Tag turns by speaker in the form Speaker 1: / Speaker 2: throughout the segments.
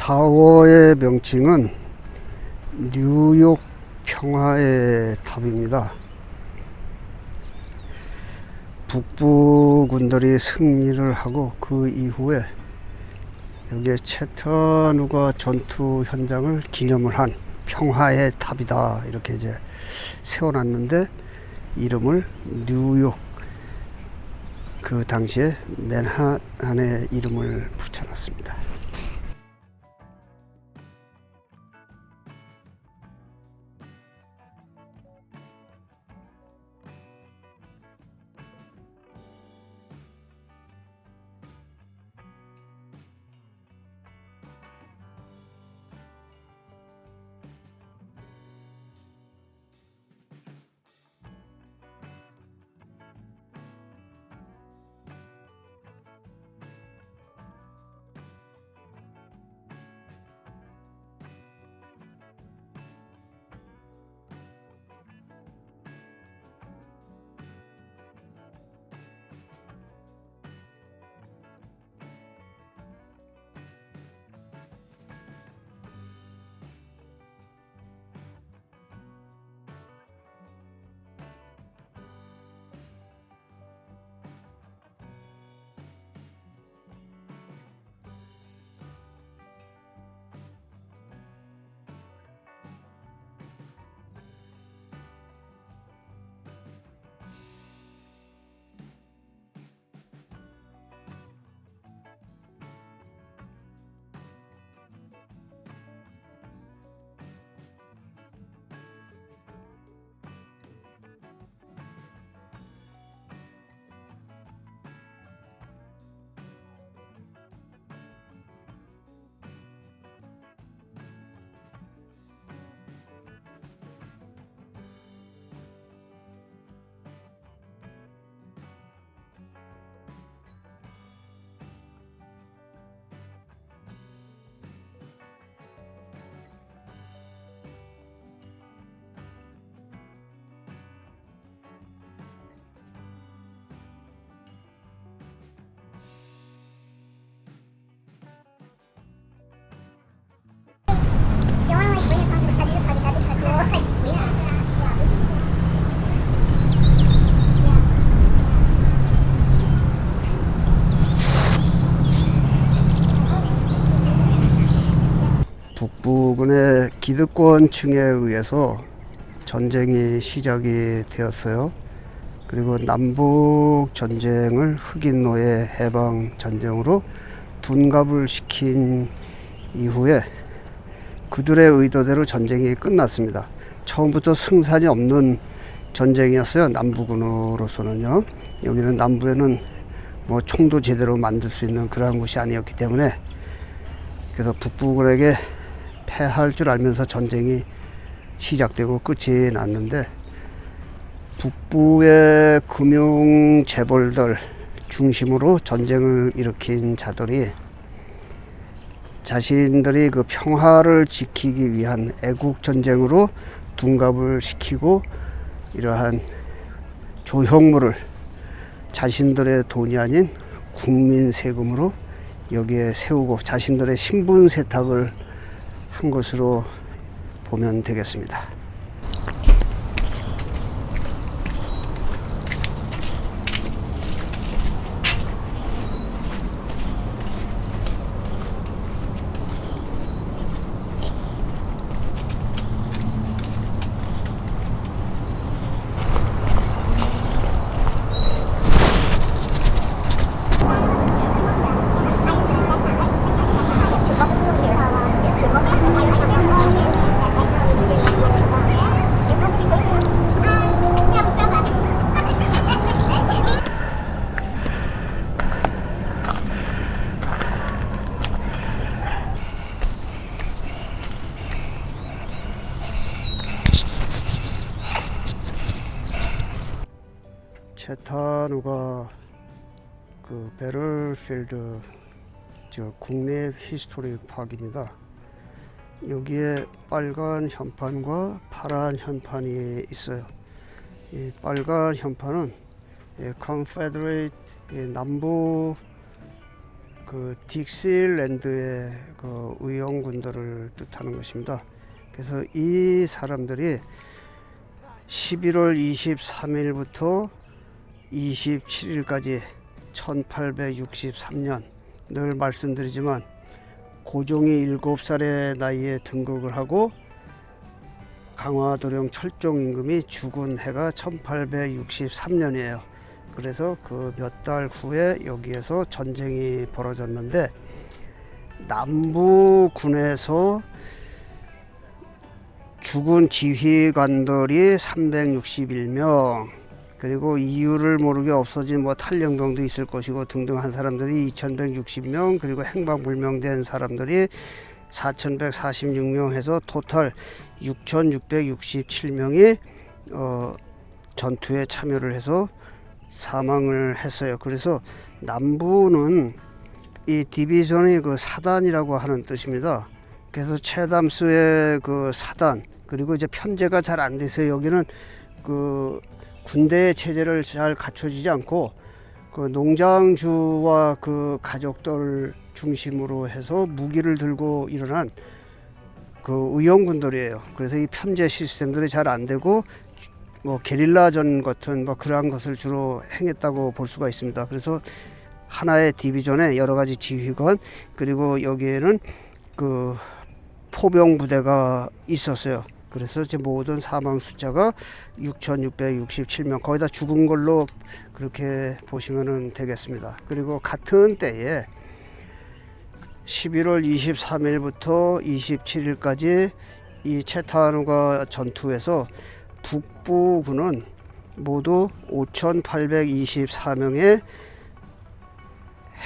Speaker 1: 타워의 명칭은 뉴욕 평화의 탑입니다. 북부군들이 승리를 하고 그 이후에 여기에 채터누가 전투 현장을 기념을 한 평화의 탑이다 이렇게 이제 세워놨는데, 이름을 뉴욕, 그 당시에 맨하탄의 이름을 붙여놨습니다. 북부군의 기득권층에 의해서 전쟁이 시작이 되었어요. 그리고 남북 전쟁을 흑인 노예 해방 전쟁으로 둔갑을 시킨 이후에 그들의 의도대로 전쟁이 끝났습니다. 처음부터 승산이 없는 전쟁이었어요. 남부군으로서는요. 여기는 남부에는 뭐 총도 제대로 만들 수 있는 그러한 곳이 아니었기 때문에, 그래서 북부군에게 패할 줄 알면서 전쟁이 시작되고 끝이 났는데, 북부의 금융 재벌들 중심으로 전쟁을 일으킨 자들이 자신들이 그 평화를 지키기 위한 애국 전쟁으로 둔갑을 시키고, 이러한 조형물을 자신들의 돈이 아닌 국민 세금으로 여기에 세우고 자신들의 신분 세탁을 한 것으로 보면 되겠습니다. 채터누가 그 배럴필드 저 국내 히스토릭 파크입니다. 여기에 빨간 현판과 파란 현판이 있어요. 이 빨간 현판은 컨페더레이트 남부 그 딕실랜드의 그 의용군들을 뜻하는 것입니다. 그래서 이 사람들이 11월 23일부터 27일까지 1863년, 늘 말씀드리지만 고종이 7살의 나이에 등극을 하고 강화도령 철종 임금이 죽은 해가 1863년이에요. 그래서 그 몇 달 후에 여기에서 전쟁이 벌어졌는데, 남부군에서 죽은 지휘관들이 361명, 그리고 이유를 모르게 없어진 뭐 탈영병도 있을 것이고 등등 한 사람들이 2160명, 그리고 행방불명된 사람들이 4146명 해서 토탈 6667명이 전투에 참여를 해서 사망을 했어요. 그래서 남부는 이 디비전이 그 사단이라고 하는 뜻입니다. 그래서 최담수의 그 사단, 그리고 이제 편제가 잘 안 돼서 여기는 그 군대 체제를 잘 갖춰지지 않고 그 농장주와 그 가족들 중심으로 해서 무기를 들고 일어난 그 의용군들이에요. 그래서 이 편제 시스템들이 잘 안 되고 뭐 게릴라전 같은 뭐 그러한 것을 주로 행했다고 볼 수가 있습니다. 그래서 하나의 디비전에 여러 가지 지휘관, 그리고 여기에는 그 포병 부대가 있었어요. 그래서 이제 모든 사망 숫자가 6,667명, 거의 다 죽은 걸로 그렇게 보시면 되겠습니다. 그리고 같은 때에 11월 23일부터 27일까지 이 채타누가 전투에서 북부군은 모두 5,824명의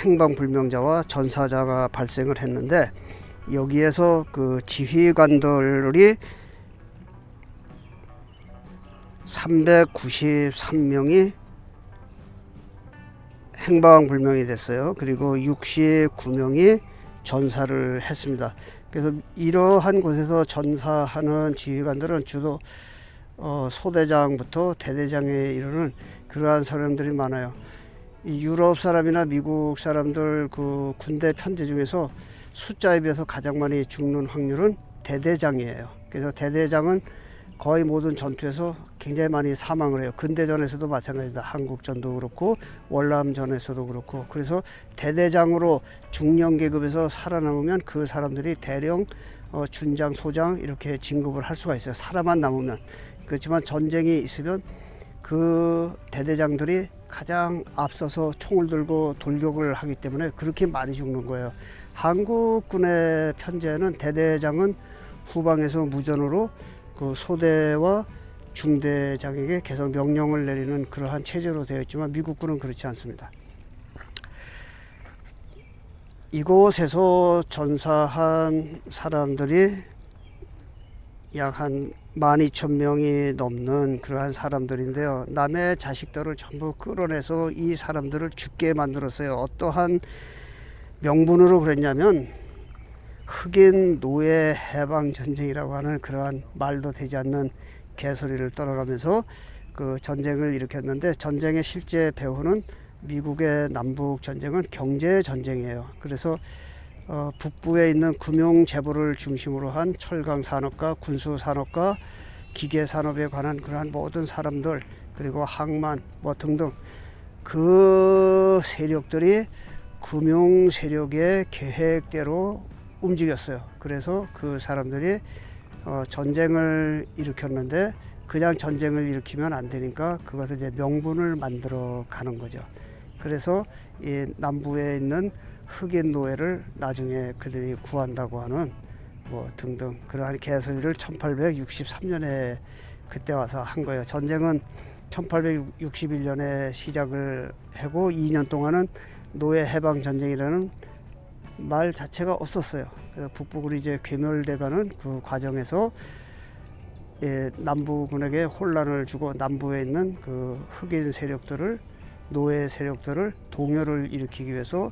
Speaker 1: 행방불명자와 전사자가 발생을 했는데, 여기에서 그 지휘관들이 393명이 행방불명이 됐어요. 그리고 69명이 전사를 했습니다. 그래서 이러한 곳에서 전사하는 지휘관들은 주로 소대장부터 대대장에 이르는 그러한 사람들이 많아요. 이 유럽 사람이나 미국 사람들 그 군대 편제 중에서 숫자에 비해서 가장 많이 죽는 확률은 대대장이에요. 그래서 대대장은 거의 모든 전투에서 굉장히 많이 사망을 해요. 근대전에서도 마찬가지다. 한국전도 그렇고 월남전에서도 그렇고. 그래서 대대장으로 중령 계급에서 살아남으면 그 사람들이 대령 준장, 소장 이렇게 진급을 할 수가 있어요. 살아만 남으면. 그렇지만 전쟁이 있으면 그 대대장들이 가장 앞서서 총을 들고 돌격을 하기 때문에 그렇게 많이 죽는 거예요. 한국군의 편제는 대대장은 후방에서 무전으로 그 소대와 중대장에게 계속 명령을 내리는 그러한 체제로 되어 있지만 미국군은 그렇지 않습니다. 이곳에서 전사한 사람들이 약 한 12,000명이 넘는 그러한 사람들인데요. 남의 자식들을 전부 끌어내서 이 사람들을 죽게 만들었어요. 어떠한 명분으로 그랬냐면 흑인 노예 해방 전쟁이라고 하는 그러한 말도 되지 않는 개소리를 떨어가면서 그 전쟁을 일으켰는데, 전쟁의 실제 배후는 미국의 남북 전쟁은 경제 전쟁이에요. 그래서 북부에 있는 금융 재벌을 중심으로 한 철강 산업과 군수 산업과 기계 산업에 관한 그러한 모든 사람들, 그리고 항만 뭐 등등 그 세력들이 금융 세력의 계획대로 움직였어요. 그래서 그 사람들이 전쟁을 일으켰는데, 그냥 전쟁을 일으키면 안 되니까 그것을 이제 명분을 만들어 가는 거죠. 그래서 이 남부에 있는 흑인 노예를 나중에 그들이 구한다고 하는 뭐 등등 그러한 개소리를 1863년에 그때 와서 한 거예요. 전쟁은 1861년에 시작을 하고 2년 동안은 노예 해방 전쟁이라는 말 자체가 없었어요. 그래서 북부군이 이제 괴멸돼가는 그 과정에서 남부군에게 혼란을 주고 남부에 있는 그 흑인 세력들을, 노예 세력들을 동요를 일으키기 위해서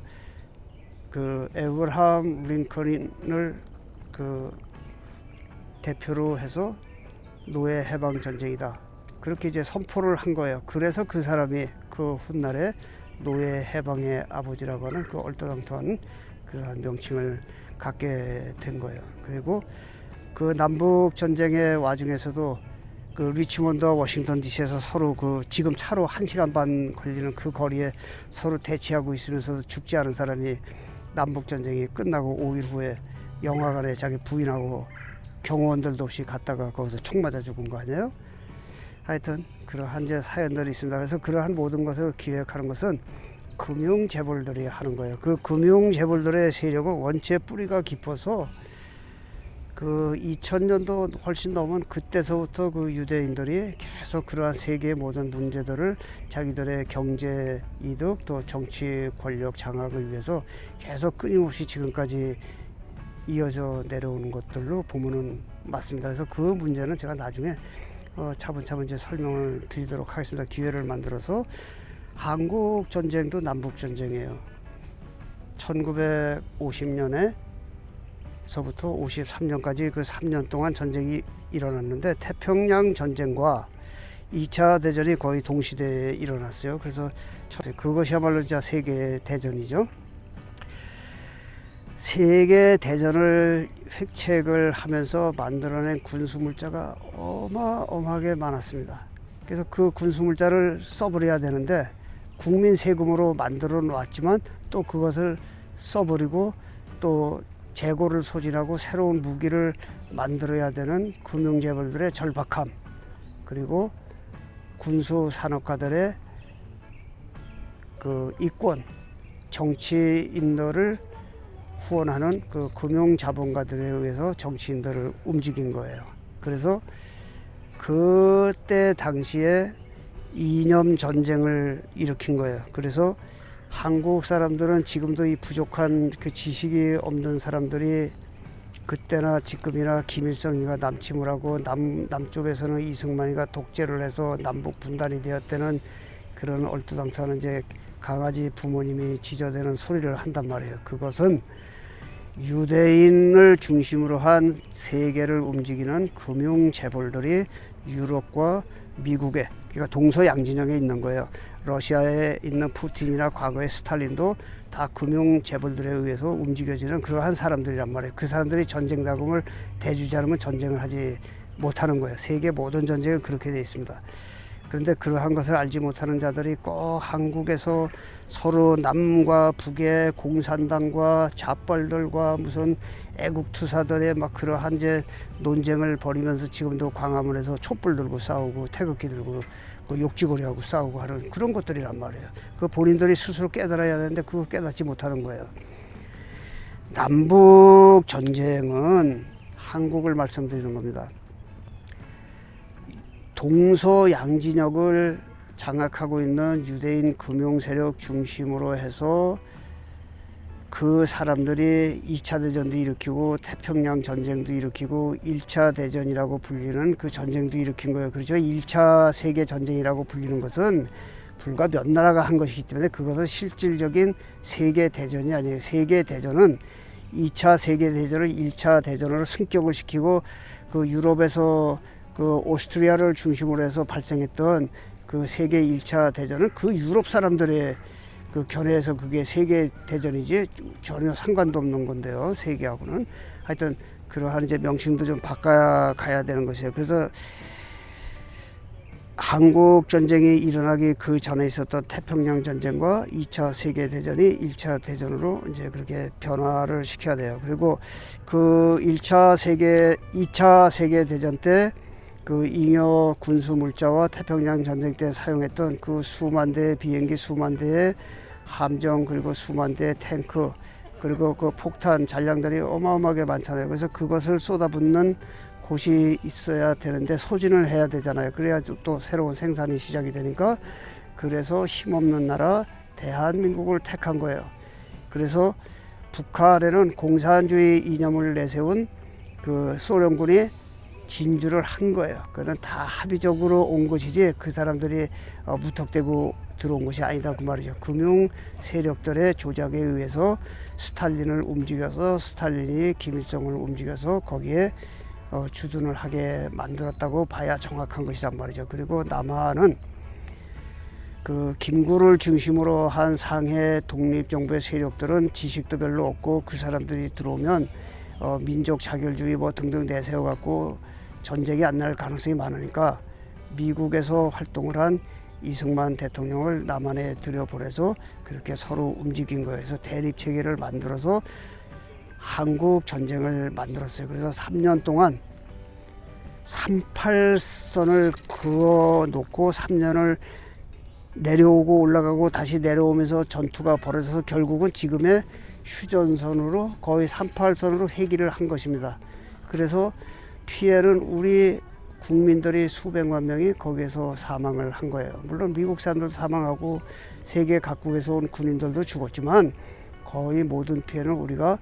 Speaker 1: 그 에브라함 링컨을 그 대표로 해서 노예 해방 전쟁이다, 그렇게 이제 선포를 한 거예요. 그래서 그 사람이 그 훗날에 노예 해방의 아버지라고 하는 그 얼토당토한 그러한 명칭을 갖게 된 거예요. 그리고 그 남북 전쟁의 와중에서도 그 리치몬드와 워싱턴 DC에서 서로 그 지금 차로 1시간 반 걸리는 그 거리에 서로 대치하고 있으면서도 죽지 않은 사람이 남북 전쟁이 끝나고 5일 후에 영화관에 자기 부인하고 경호원들도 없이 갔다가 거기서 총 맞아 죽은 거 아니에요? 하여튼 그러한 이제 사연들이 있습니다. 그래서 그러한 모든 것을 기획하는 것은 금융재벌들이 하는 거예요. 그 금융재벌들의 세력은 원체 뿌리가 깊어서 그 2000년도 훨씬 넘은 그때서부터 그 유대인들이 계속 그러한 세계의 모든 문제들을 자기들의 경제 이득 또 정치 권력 장악을 위해서 계속 끊임없이 지금까지 이어져 내려오는 것들로 보면은 맞습니다. 그래서 그 문제는 제가 나중에 차분차분 이제 설명을 드리도록 하겠습니다. 기회를 만들어서. 한국 전쟁도 남북 전쟁이에요. 1950년에 서부터 53년까지 그 3년 동안 전쟁이 일어났는데 태평양 전쟁과 2차 대전이 거의 동시대에 일어났어요. 그래서 그것이야말로 진짜 세계 대전이죠. 세계 대전을 획책을 하면서 만들어낸 군수물자가 어마어마하게 많았습니다. 그래서 그 군수물자를 써버려야 되는데 국민 세금으로 만들어 놓았지만 또 그것을 써버리고 또 재고를 소진하고 새로운 무기를 만들어야 되는 금융재벌들의 절박함, 그리고 군수산업가들의 그 이권, 정치인들을 후원하는 그 금융자본가들에 의해서 정치인들을 움직인 거예요. 그래서 그때 당시에 이념 전쟁을 일으킨 거예요. 그래서 한국 사람들은 지금도 이 부족한 그 지식이 없는 사람들이 그때나 지금이나 김일성이가 남침을 하고 남쪽에서는 이승만이가 독재를 해서 남북 분단이 되었다는 그런 얼토당토하는 이제 강아지 부모님이 지저대는 소리를 한단 말이에요. 그것은 유대인을 중심으로 한 세계를 움직이는 금융재벌들이 유럽과 미국에, 그러니까 동서양진영에 있는 거예요. 러시아에 있는 푸틴이나 과거의 스탈린도 다 금융재벌들에 의해서 움직여지는 그러한 사람들이란 말이에요. 그 사람들이 전쟁 자금을 대주지 않으면 전쟁을 하지 못하는 거예요. 세계 모든 전쟁은 그렇게 되어 있습니다. 그런데 그러한 것을 알지 못하는 자들이 꼭 한국에서 서로 남과 북의 공산당과 좌빨들과 무슨 애국투사들의 막 그러한 이제 논쟁을 벌이면서 지금도 광화문에서 촛불 들고 싸우고 태극기 들고 그 욕지거리하고 싸우고 하는 그런 것들이란 말이에요. 그 본인들이 스스로 깨달아야 되는데 그거 깨닫지 못하는 거예요. 남북 전쟁은 한국을 말씀드리는 겁니다. 동서양진역을 장악하고 있는 유대인 금융세력 중심으로 해서 그 사람들이 2차 대전도 일으키고 태평양 전쟁도 일으키고 1차 대전이라고 불리는 그 전쟁도 일으킨 거예요. 그렇죠. 1차 세계 전쟁이라고 불리는 것은 불과 몇 나라가 한 것이기 때문에 그것은 실질적인 세계 대전이 아니에요. 세계 대전은 2차 세계 대전을 1차 대전으로 승격을 시키고 그 유럽에서 그 오스트리아를 중심으로 해서 발생했던 그 세계 1차 대전은 그 유럽 사람들의 그 견해에서 그게 세계 대전이지 전혀 상관도 없는 건데요. 세계하고는. 하여튼 그러한 이제 명칭도 좀 바꿔가야 되는 것이에요. 그래서 한국 전쟁이 일어나기 그 전에 있었던 태평양 전쟁과 2차 세계 대전이 1차 대전으로 이제 그렇게 변화를 시켜야 돼요. 그리고 그 2차 세계 대전 때 그 잉여 군수 물자와 태평양 전쟁 때 사용했던 그 수만 대의 비행기, 수만 대의 함정, 그리고 수만 대의 탱크, 그리고 그 폭탄 잔량들이 어마어마하게 많잖아요. 그래서 그것을 쏟아붓는 곳이 있어야 되는데 소진을 해야 되잖아요. 그래야 또 새로운 생산이 시작이 되니까, 그래서 힘없는 나라 대한민국을 택한 거예요. 그래서 북한에는 공산주의 이념을 내세운 그 소련군이 진주를 한 거예요. 그는 다 합의적으로 온 것이지 그 사람들이 무턱대고 들어온 것이 아니다 그 말이죠. 금융 세력들의 조작에 의해서 스탈린을 움직여서 스탈린이 김일성을 움직여서 거기에 주둔을 하게 만들었다고 봐야 정확한 것이란 말이죠. 그리고 남한은 그 김구를 중심으로 한 상해 독립정부의 세력들은 지식도 별로 없고 그 사람들이 들어오면 민족 자결주의 뭐 등등 내세워 갖고 전쟁이 안 날 가능성이 많으니까 미국에서 활동을 한 이승만 대통령을 남한에 들여보내서 그렇게 서로 움직인 거예요. 그래서 대립 체계를 만들어서 한국 전쟁을 만들었어요. 그래서 3년 동안 38선을 그어 놓고 3년을 내려오고 올라가고 다시 내려오면서 전투가 벌어져서 결국은 지금의 휴전선으로 거의 38선으로 회귀를 한 것입니다. 그래서 피해는 우리 국민들이 수백만 명이 거기에서 사망을 한 거예요. 물론 미국 사람들도 사망하고 세계 각국에서 온 군인들도 죽었지만 거의 모든 피해는 우리가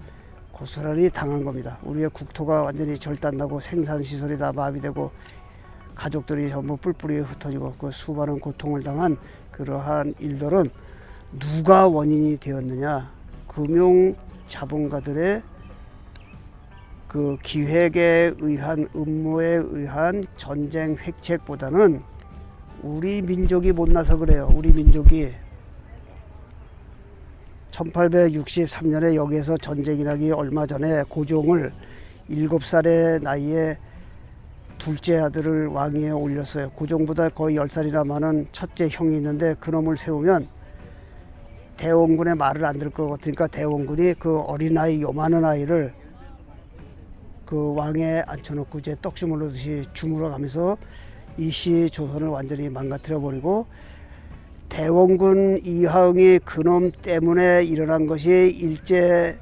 Speaker 1: 고스란히 당한 겁니다. 우리의 국토가 완전히 절단나고 생산시설이 다 마비되고 가족들이 전부 뿔뿔이 흩어지고 그 수많은 고통을 당한 그러한 일들은 누가 원인이 되었느냐? 금융 자본가들의 그 기획에 의한 음모에 의한 전쟁 획책보다는 우리 민족이 못나서 그래요. 우리 민족이 1863년에 여기에서 전쟁이 나기 얼마 전에 고종을 7살의 나이에 둘째 아들을 왕위에 올렸어요. 고종보다 거의 10살이나 많은 첫째 형이 있는데 그놈을 세우면 대원군의 말을 안 들을 것 같으니까 대원군이 그 어린아이 요만한 아이를 그 왕에 앉혀놓고 이제 떡 주물르듯이 주물러 가면서 이씨 조선을 완전히 망가뜨려 버리고 대원군 이하응이 그놈 때문에 일어난 것이 일제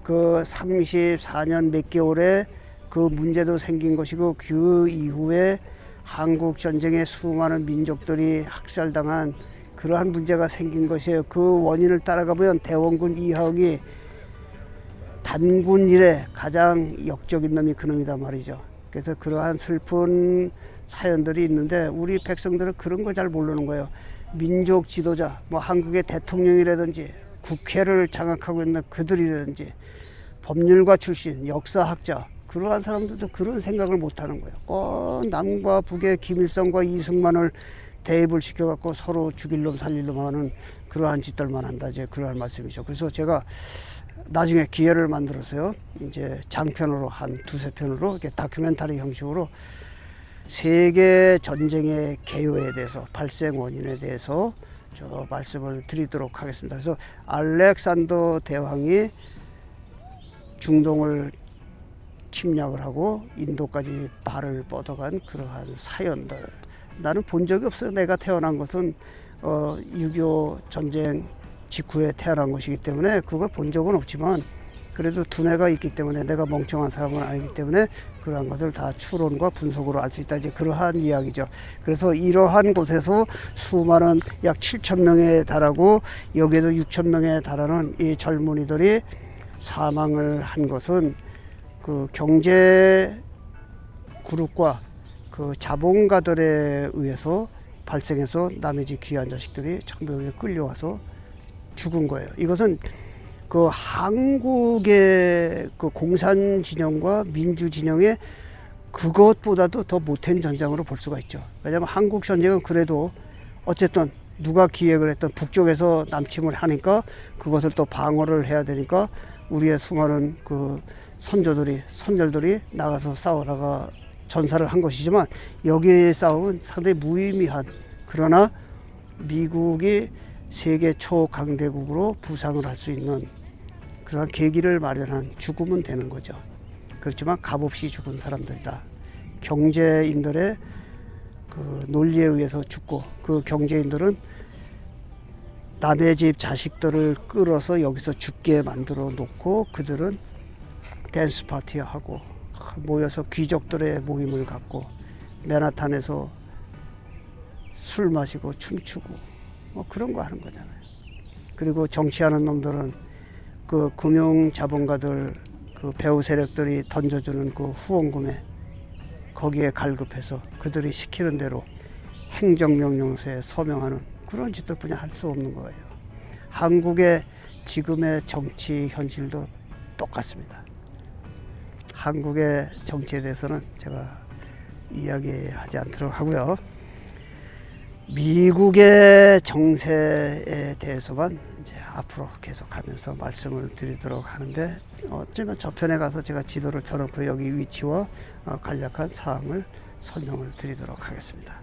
Speaker 1: 그 34년 몇 개월에 그 문제도 생긴 것이고 그 이후에 한국 전쟁에 수많은 민족들이 학살당한 그러한 문제가 생긴 것이에요. 그 원인을 따라가 보면 대원군 이하응이 단군 이래 가장 역적인 놈이 그놈이다 말이죠. 그래서 그러한 슬픈 사연들이 있는데 우리 백성들은 그런 걸 잘 모르는 거예요. 민족 지도자, 뭐 한국의 대통령이라든지 국회를 장악하고 있는 그들이라든지 법률가 출신, 역사학자 그러한 사람들도 그런 생각을 못하는 거예요. 꼭 남과 북의 김일성과 이승만을 대입을 시켜갖고 서로 죽일 놈 살릴 놈 하는 그러한 짓들만 한다 이제 그러한 말씀이죠. 그래서 제가 나중에 기회를 만들어서요. 이제 장편으로 한 두세 편으로 이렇게 다큐멘터리 형식으로 세계 전쟁의 개요에 대해서 발생 원인에 대해서 저 말씀을 드리도록 하겠습니다. 그래서 알렉산더 대왕이 중동을 침략을 하고 인도까지 발을 뻗어간 그러한 사연들 나는 본 적이 없어요. 내가 태어난 것은 6.25 전쟁 직후에 태어난 것이기 때문에 그걸 본 적은 없지만 그래도 두뇌가 있기 때문에 내가 멍청한 사람은 아니기 때문에 그러한 것을 다 추론과 분석으로 알 수 있다. 이제 그러한 이야기죠. 그래서 이러한 곳에서 수많은 약 7,000명에 달하고 여기에도 6,000명에 달하는 이 젊은이들이 사망을 한 것은 그 경제 그룹과 그 자본가들에 의해서 발생해서 남의 집 귀한 자식들이 청병에 끌려와서 죽은 거예요. 이것은 그 한국의 그 공산 진영과 민주 진영의 그것보다도 더 못한 전장으로 볼 수가 있죠. 왜냐하면 한국 전쟁은 그래도 어쨌든 누가 기획을 했던 북쪽에서 남침을 하니까 그것을 또 방어를 해야 되니까 우리의 수많은 그 선열들이 나가서 싸우다가 전사를 한 것이지만 여기의 싸움은 상당히 무의미한 그러나 미국이 세계 초강대국으로 부상을 할 수 있는 그러한 계기를 마련한 죽으면 되는 거죠. 그렇지만 값없이 죽은 사람들이다. 경제인들의 그 논리에 의해서 죽고 그 경제인들은 남의 집 자식들을 끌어서 여기서 죽게 만들어 놓고 그들은 댄스 파티 하고 모여서 귀족들의 모임을 갖고 맨하탄에서 술 마시고 춤추고 뭐 그런 거 하는 거잖아요. 그리고 정치하는 놈들은 그 금융 자본가들 그 배후 세력들이 던져주는 그 후원금에 거기에 갈급해서 그들이 시키는 대로 행정명령서에 서명하는 그런 짓들뿐이 할 수 없는 거예요. 한국의 지금의 정치 현실도 똑같습니다. 한국의 정치에 대해서는 제가 이야기하지 않도록 하고요. 미국의 정세에 대해서만 이제 앞으로 계속하면서 말씀을 드리도록 하는데, 어쩌면 저편에 가서 제가 지도를 펴놓고 여기 위치와 간략한 사항을 설명을 드리도록 하겠습니다.